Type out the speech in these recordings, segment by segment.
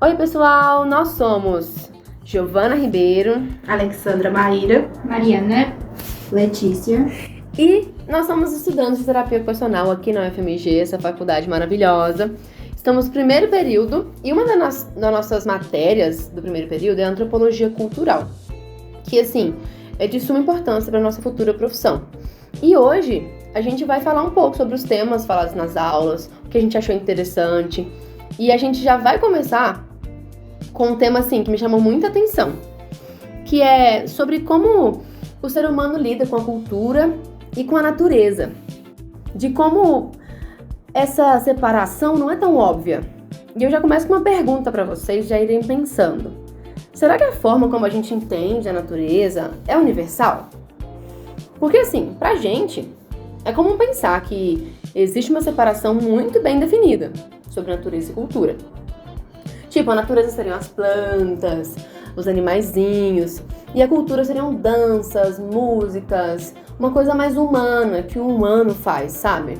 Oi pessoal, nós somos Giovana Ribeiro, Alexandra Maíra, Mariana, Letícia e nós somos estudantes de terapia ocupacional aqui na UFMG, essa faculdade maravilhosa. Estamos no primeiro período e uma das nossas matérias do primeiro período é a antropologia cultural, que assim é de suma importância para a nossa futura profissão. E hoje a gente vai falar um pouco sobre os temas falados nas aulas, o que a gente achou interessante, e a gente já vai começar com um tema assim que me chamou muita atenção, que é sobre como o ser humano lida com a cultura e com a natureza, de como essa separação não é tão óbvia. E eu já começo com uma pergunta para vocês, já irem pensando. Será que a forma como a gente entende a natureza é universal? Porque assim, pra gente, é comum pensar que existe uma separação muito bem definida sobre natureza e cultura. Tipo, a natureza seriam as plantas, os animaizinhos, e a cultura seriam danças, músicas, uma coisa mais humana, que o humano faz, sabe?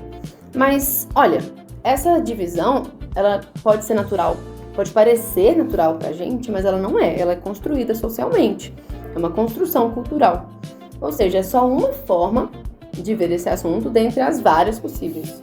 Mas, olha, essa divisão, ela pode ser natural, pode parecer natural pra gente, mas ela não é, ela é construída socialmente, é uma construção cultural. Ou seja, é só uma forma de ver esse assunto dentre as várias possíveis.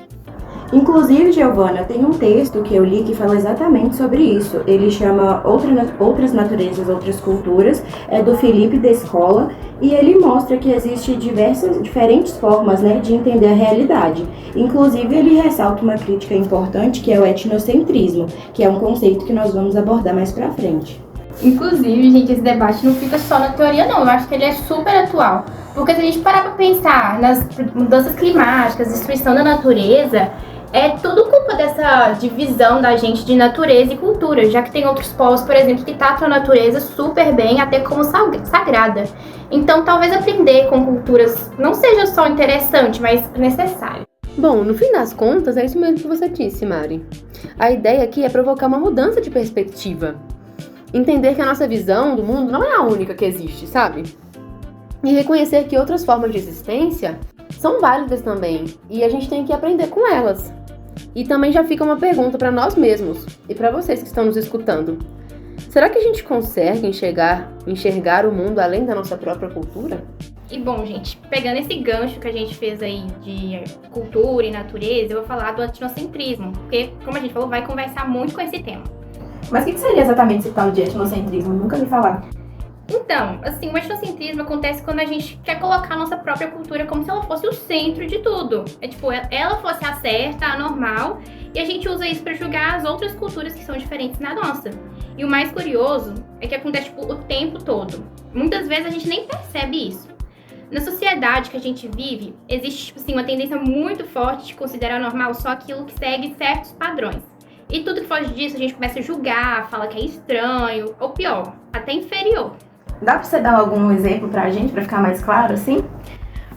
Inclusive, Giovana, tem um texto que eu li que fala exatamente sobre isso. Ele chama Outras Naturezas, Outras Culturas, é do Felipe Descola, e ele mostra que existem diferentes formas, né, de entender a realidade. Inclusive, ele ressalta uma crítica importante, que é o etnocentrismo, que é um conceito que nós vamos abordar mais pra frente. Inclusive, gente, esse debate não fica só na teoria, não. Eu acho que ele é super atual. Porque se a gente parar pra pensar nas mudanças climáticas, destruição da natureza, é tudo culpa dessa divisão da gente de natureza e cultura, já que tem outros povos, por exemplo, que tratam a natureza super bem, até como sagrada. Então, talvez aprender com culturas não seja só interessante, mas necessário. Bom, no fim das contas, é isso mesmo que você disse, Mari. A ideia aqui é provocar uma mudança de perspectiva. Entender que a nossa visão do mundo não é a única que existe, sabe? E reconhecer que outras formas de existência são válidas também, e a gente tem que aprender com elas. E também já fica uma pergunta para nós mesmos e para vocês que estão nos escutando. Será que a gente consegue enxergar o mundo além da nossa própria cultura? E bom, gente, pegando esse gancho que a gente fez aí de cultura e natureza, eu vou falar do etnocentrismo, porque, como a gente falou, vai conversar muito com esse tema. Mas o que seria exatamente esse tal de etnocentrismo? Nunca ouvi falar. Então, assim, o etnocentrismo acontece quando a gente quer colocar a nossa própria cultura como se ela fosse o centro de tudo. É tipo, ela fosse a certa, a normal, e a gente usa isso para julgar as outras culturas que são diferentes da nossa. E o mais curioso é que acontece, tipo, o tempo todo. Muitas vezes a gente nem percebe isso. Na sociedade que a gente vive, existe, tipo assim, uma tendência muito forte de considerar normal só aquilo que segue certos padrões. E tudo que foge disso a gente começa a julgar, fala que é estranho, ou pior, até inferior. Dá pra você dar algum exemplo pra gente, pra ficar mais claro, assim?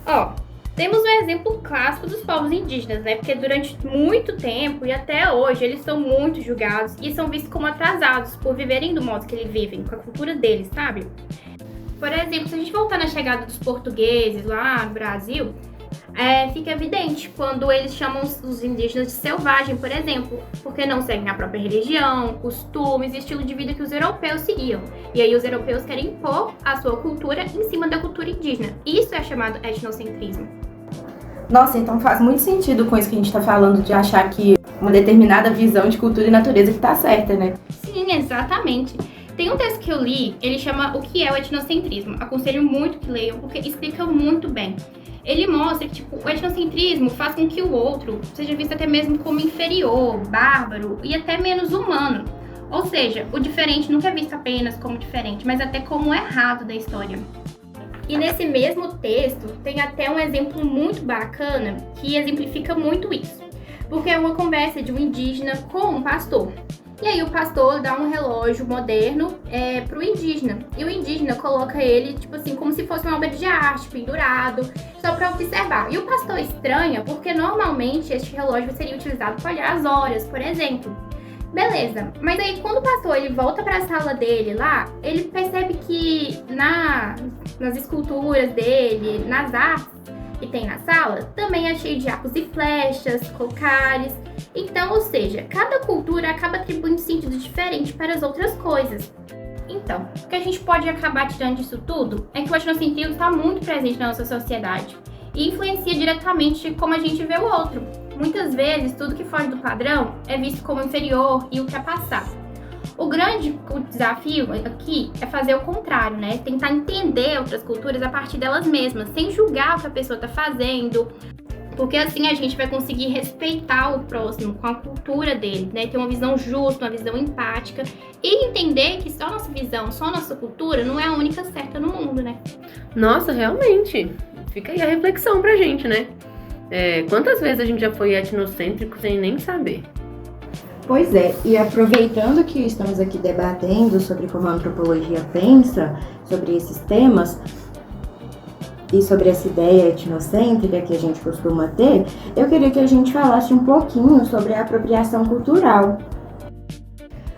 Ó, temos um exemplo clássico dos povos indígenas, né? Porque durante muito tempo e até hoje eles são muito julgados e são vistos como atrasados por viverem do modo que eles vivem, com a cultura deles, sabe? Por exemplo, se a gente voltar na chegada dos portugueses lá no Brasil, fica evidente quando eles chamam os indígenas de selvagem, por exemplo, porque não seguem a própria religião, costumes e estilo de vida que os europeus seguiam. E aí os europeus querem impor a sua cultura em cima da cultura indígena. Isso é chamado etnocentrismo. Nossa, então faz muito sentido com isso que a gente tá falando, de achar que uma determinada visão de cultura e natureza que tá certa, né? Sim, exatamente. Tem um texto que eu li, ele chama O que é o etnocentrismo. Aconselho muito que leiam, porque explica muito bem. Ele mostra que, tipo, o etnocentrismo faz com que o outro seja visto até mesmo como inferior, bárbaro e até menos humano. Ou seja, o diferente nunca é visto apenas como diferente, mas até como errado da história. E nesse mesmo texto, tem até um exemplo muito bacana que exemplifica muito isso. Porque é uma conversa de um indígena com um pastor. E aí o pastor dá um relógio moderno pro indígena. E o indígena coloca ele, tipo assim, como se fosse uma obra de arte, pendurado, só pra observar. E o pastor estranha, porque normalmente este relógio seria utilizado para olhar as horas, por exemplo. Beleza, mas aí quando o pastor ele volta para a sala dele lá, ele percebe que nas esculturas dele, nas artes que tem na sala, também é cheio de arcos e flechas, cocares. Então, ou seja, cada cultura acaba atribuindo sentido diferente para as outras coisas. Então, o que a gente pode acabar tirando disso tudo é que o etnocentrismo está muito presente na nossa sociedade e influencia diretamente como a gente vê o outro. Muitas vezes, tudo que foge do padrão é visto como inferior e ultrapassado. O grande desafio aqui é fazer o contrário, né? Tentar entender outras culturas a partir delas mesmas, sem julgar o que a pessoa está fazendo, porque assim a gente vai conseguir respeitar o próximo com a cultura dele, né? Ter uma visão justa, uma visão empática e entender que só nossa visão, só nossa cultura não é a única certa no mundo, né? Nossa, realmente. Fica aí a reflexão pra gente, né? Quantas vezes a gente já foi etnocêntrico sem nem saber? Pois é, e aproveitando que estamos aqui debatendo sobre como a antropologia pensa sobre esses temas e sobre essa ideia etnocêntrica que a gente costuma ter, eu queria que a gente falasse um pouquinho sobre a apropriação cultural.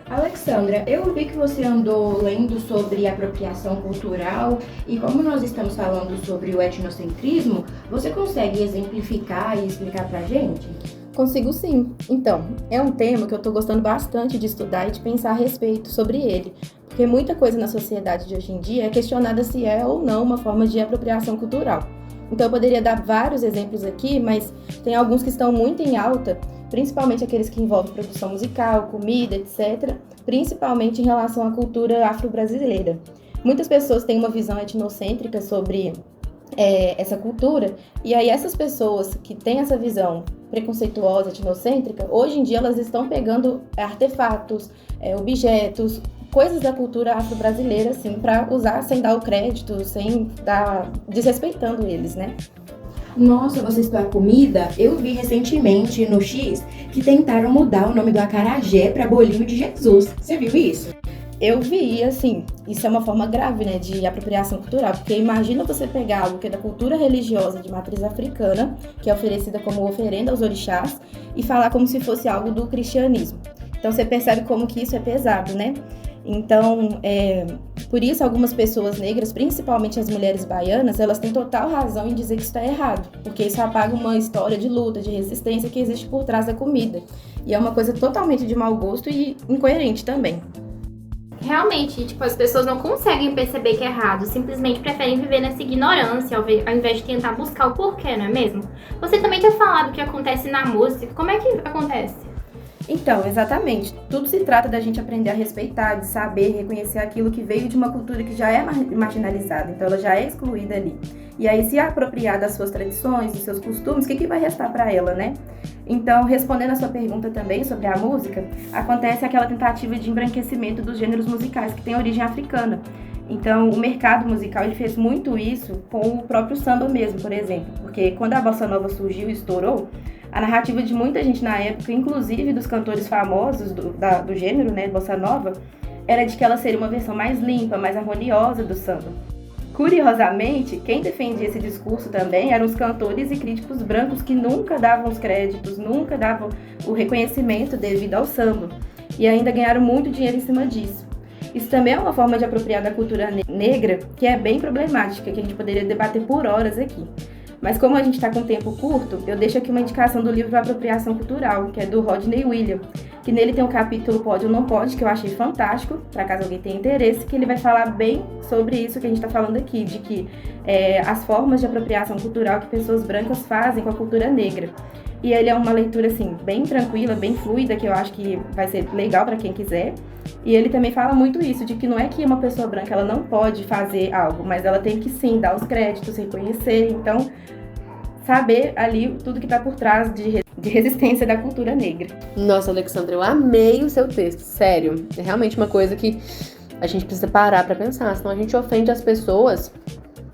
Alexandra, eu vi que você andou lendo sobre apropriação cultural e como nós estamos falando sobre o etnocentrismo, você consegue exemplificar e explicar pra gente? Consigo sim. Então, é um tema que eu estou gostando bastante de estudar e de pensar a respeito sobre ele, porque muita coisa na sociedade de hoje em dia é questionada se é ou não uma forma de apropriação cultural. Então, eu poderia dar vários exemplos aqui, mas tem alguns que estão muito em alta, principalmente aqueles que envolvem produção musical, comida, etc., principalmente em relação à cultura afro-brasileira. Muitas pessoas têm uma visão etnocêntrica sobre essa cultura, e aí essas pessoas que têm essa visão preconceituosa, etnocêntrica, hoje em dia elas estão pegando artefatos, objetos, coisas da cultura afro-brasileira, assim, para usar sem dar o crédito, sem dar, desrespeitando eles, né? Nossa, você citou a comida? Eu vi recentemente no X que tentaram mudar o nome do acarajé para bolinho de Jesus. Você viu isso? Eu vi, assim, isso é uma forma grave, né, de apropriação cultural, porque imagina você pegar algo que é da cultura religiosa de matriz africana, que é oferecida como oferenda aos orixás, e falar como se fosse algo do cristianismo. Então você percebe como que isso é pesado, né? Então, por isso algumas pessoas negras, principalmente as mulheres baianas, elas têm total razão em dizer que isso está errado, porque isso apaga uma história de luta, de resistência que existe por trás da comida. E é uma coisa totalmente de mau gosto e incoerente também. Realmente, tipo, as pessoas não conseguem perceber que é errado, simplesmente preferem viver nessa ignorância ao invés de tentar buscar o porquê, não é mesmo? Você também tinha falado o que acontece na música, como é que acontece? Então, exatamente. Tudo se trata da gente aprender a respeitar, de saber, reconhecer aquilo que veio de uma cultura que já é marginalizada, então ela já é excluída ali. E aí, se apropriar das suas tradições, dos seus costumes, o que vai restar para ela, né? Então, respondendo a sua pergunta também sobre a música, acontece aquela tentativa de embranquecimento dos gêneros musicais que têm origem africana. Então, o mercado musical ele fez muito isso com o próprio samba mesmo, por exemplo, porque quando a bossa nova surgiu e estourou, a narrativa de muita gente na época, inclusive dos cantores famosos do gênero, né, bossa nova, era de que ela seria uma versão mais limpa, mais harmoniosa do samba. Curiosamente, quem defendia esse discurso também eram os cantores e críticos brancos que nunca davam os créditos, nunca davam o reconhecimento devido ao samba, e ainda ganharam muito dinheiro em cima disso. Isso também é uma forma de apropriar da cultura negra que é bem problemática, que a gente poderia debater por horas aqui. Mas como a gente está com tempo curto, eu deixo aqui uma indicação do livro Apropriação Cultural, que é do Rodney William, que nele tem um capítulo Pode ou Não Pode, que eu achei fantástico, para caso alguém tenha interesse, que ele vai falar bem sobre isso que a gente está falando aqui, de que as formas de apropriação cultural que pessoas brancas fazem com a cultura negra. E ele é uma leitura, assim, bem tranquila, bem fluida, que eu acho que vai ser legal para quem quiser. E ele também fala muito isso, de que não é que uma pessoa branca ela não pode fazer algo, mas ela tem que sim dar os créditos, reconhecer, então saber ali tudo que está por trás de resistência da cultura negra. Nossa, Alexandra, eu amei o seu texto, sério. É realmente uma coisa que a gente precisa parar para pensar, senão a gente ofende as pessoas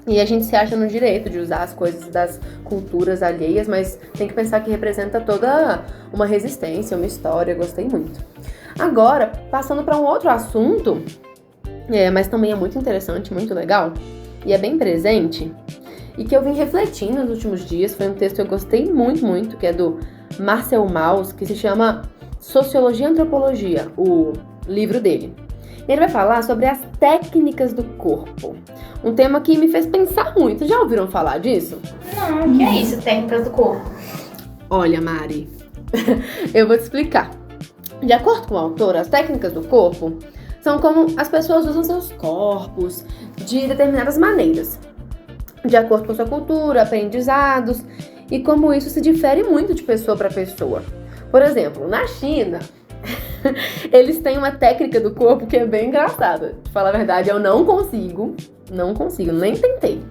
e a gente se acha no direito de usar as coisas das culturas alheias, mas tem que pensar que representa toda uma resistência, uma história, gostei muito. Agora, passando para um outro assunto, mas também é muito interessante, muito legal, e é bem presente, e que eu vim refletindo nos últimos dias, foi um texto que eu gostei muito, muito, que é do Marcel Mauss, que se chama Sociologia e Antropologia, o livro dele. Ele vai falar sobre as técnicas do corpo, um tema que me fez pensar muito. Já ouviram falar disso? Não, o que é isso, técnicas do corpo? Olha, Mari, Eu vou te explicar. De acordo com o autor, as técnicas do corpo são como as pessoas usam seus corpos de determinadas maneiras, de acordo com sua cultura, aprendizados, e como isso se difere muito de pessoa para pessoa. Por exemplo, na China, eles têm uma técnica do corpo que é bem engraçada. Pra falar a verdade, eu não consigo, nem tentei.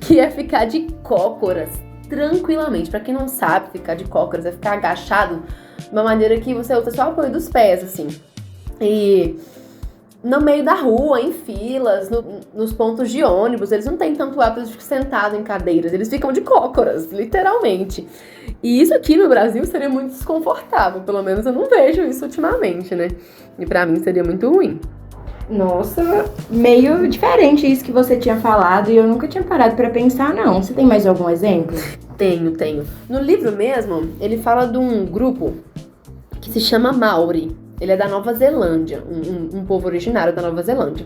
Que é ficar de cócoras tranquilamente. Pra quem não sabe, ficar de cócoras é ficar agachado de uma maneira que você usa só o apoio dos pés, assim. E no meio da rua, em filas, nos pontos de ônibus, eles não têm tanto hábito de ficar sentado em cadeiras, eles ficam de cócoras, literalmente. E isso aqui no Brasil seria muito desconfortável, pelo menos eu não vejo isso ultimamente, né? E pra mim seria muito ruim. Nossa, meio diferente isso que você tinha falado e eu nunca tinha parado pra pensar, não. Você tem mais algum exemplo? Tenho. No livro mesmo, ele fala de um grupo que se chama Maori. Ele é da Nova Zelândia, um povo originário da Nova Zelândia.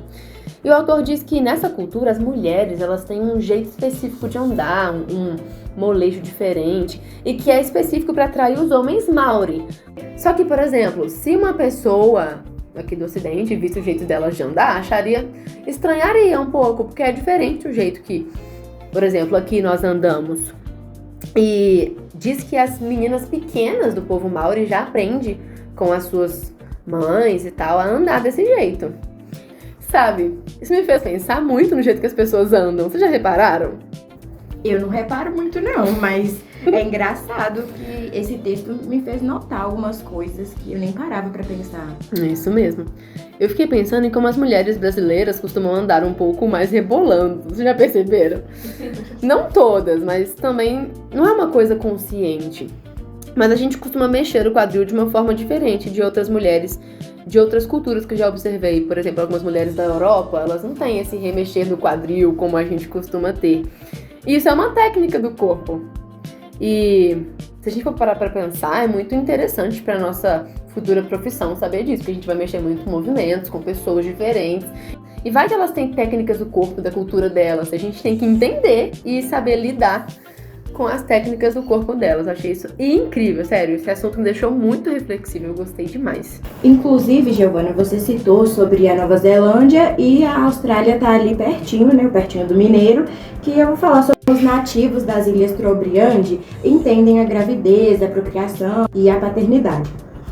E o autor diz que nessa cultura as mulheres elas têm um jeito específico de andar, um molejo diferente, e que é específico para atrair os homens Maori. Só que, por exemplo, se uma pessoa aqui do Ocidente visse o jeito delas de andar, estranharia um pouco, porque é diferente o jeito que, por exemplo, aqui nós andamos. E diz que as meninas pequenas do povo Maori já aprendem com as suas mães e tal, a andar desse jeito. Sabe, isso me fez pensar muito no jeito que as pessoas andam. Vocês já repararam? Eu não reparo muito não, mas é engraçado que esse texto me fez notar algumas coisas que eu nem parava pra pensar. É isso mesmo. Eu fiquei pensando em como as mulheres brasileiras costumam andar um pouco mais rebolando. Vocês já perceberam? Não todas, mas também não é uma coisa consciente. Mas a gente costuma mexer o quadril de uma forma diferente de outras mulheres, de outras culturas que eu já observei. Por exemplo, algumas mulheres da Europa, elas não têm esse remexer do quadril como a gente costuma ter. E isso é uma técnica do corpo. E se a gente for parar pra pensar, é muito interessante pra nossa futura profissão saber disso, que a gente vai mexer muito com movimentos, com pessoas diferentes. E vai que elas têm técnicas do corpo, da cultura delas. A gente tem que entender e saber lidar com as técnicas do corpo delas. Achei isso incrível, sério. Esse assunto me deixou muito reflexivo, eu gostei demais. Inclusive, Giovana, você citou sobre a Nova Zelândia e a Austrália tá ali pertinho, né? Pertinho do Mineiro, que eu vou falar sobre os nativos das Ilhas Trobriand entendem a gravidez, a procriação e a paternidade.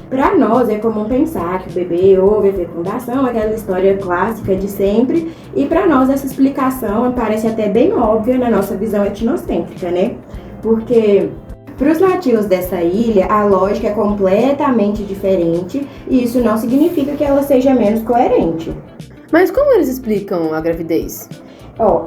Para nós é comum pensar que o bebê houve a fecundação, aquela história clássica de sempre, e para nós essa explicação parece até bem óbvia na nossa visão etnocêntrica, né? Porque para os nativos dessa ilha a lógica é completamente diferente e isso não significa que ela seja menos coerente. Mas como eles explicam a gravidez?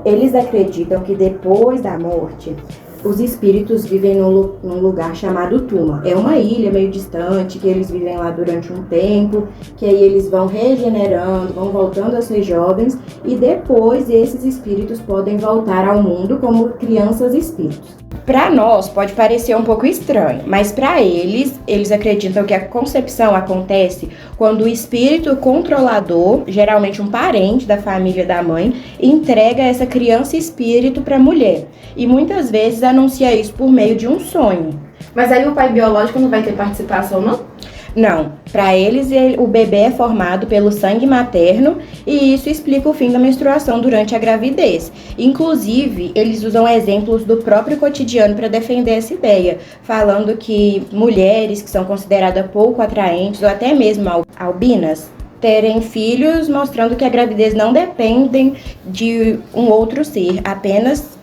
Eles acreditam que depois da morte os espíritos vivem num lugar chamado Tuma. É uma ilha meio distante, que eles vivem lá durante um tempo, que aí eles vão regenerando, vão voltando a ser jovens, e depois esses espíritos podem voltar ao mundo como crianças espíritos. Para nós pode parecer um pouco estranho, mas para eles acreditam que a concepção acontece quando o espírito controlador, geralmente um parente da família da mãe, entrega essa criança espírito para a mulher. E muitas vezes anuncia isso por meio de um sonho. Mas aí o pai biológico não vai ter participação, não? Não, para eles o bebê é formado pelo sangue materno e isso explica o fim da menstruação durante a gravidez. Inclusive, eles usam exemplos do próprio cotidiano para defender essa ideia, falando que mulheres que são consideradas pouco atraentes ou até mesmo albinas terem filhos, mostrando que a gravidez não depende de um outro ser, apenas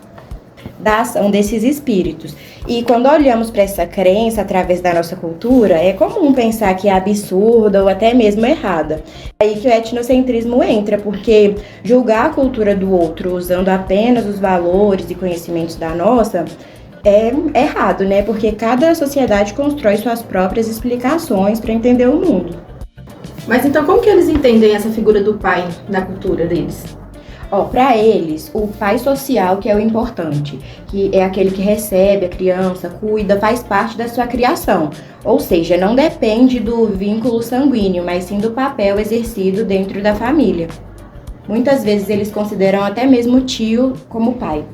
da ação desses espíritos. E quando olhamos para essa crença através da nossa cultura, é comum pensar que é absurda ou até mesmo errada. É aí que o etnocentrismo entra, porque julgar a cultura do outro usando apenas os valores e conhecimentos da nossa é errado, né? Porque cada sociedade constrói suas próprias explicações para entender o mundo. Mas então como que eles entendem essa figura do pai na cultura deles? Para eles, o pai social que é o importante, que é aquele que recebe a criança, cuida, faz parte da sua criação. Ou seja, não depende do vínculo sanguíneo, mas sim do papel exercido dentro da família. Muitas vezes eles consideram até mesmo o tio como pai.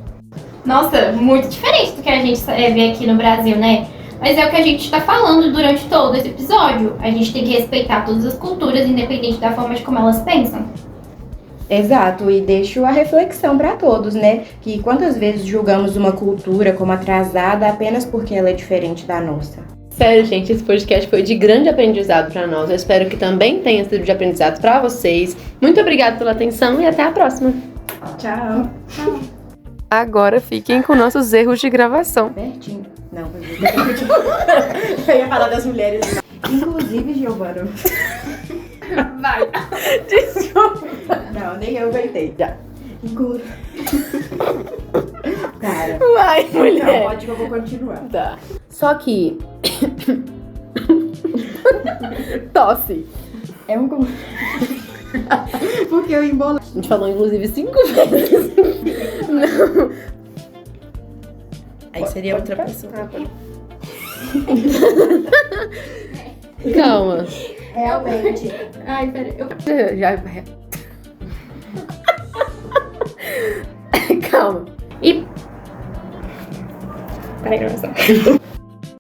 Nossa, muito diferente do que a gente vê aqui no Brasil, né? Mas é o que a gente tá falando durante todo esse episódio. A gente tem que respeitar todas as culturas, independente da forma de como elas pensam. Exato, e deixo a reflexão para todos, né? Que quantas vezes julgamos uma cultura como atrasada apenas porque ela é diferente da nossa. Sério, gente, esse podcast foi de grande aprendizado para nós. Eu espero que também tenha sido de aprendizado para vocês. Muito obrigada pela atenção e até a próxima. Tchau. Agora fiquem com nossos erros de gravação. Pertinho. Não, eu ia falar das mulheres. Inclusive, Giovana. Vai. Desculpa. Não, nem eu aguentei. Já. Cara. Vai, mulher. Não, pode que eu vou continuar. Tá. Só que... Tosse. É um... Porque eu embolei. A gente falou, inclusive, 5 vezes. Não. Aí seria outra pessoa. Calma. Realmente. Ai, peraí. Já... Calma. Peraí, gravação.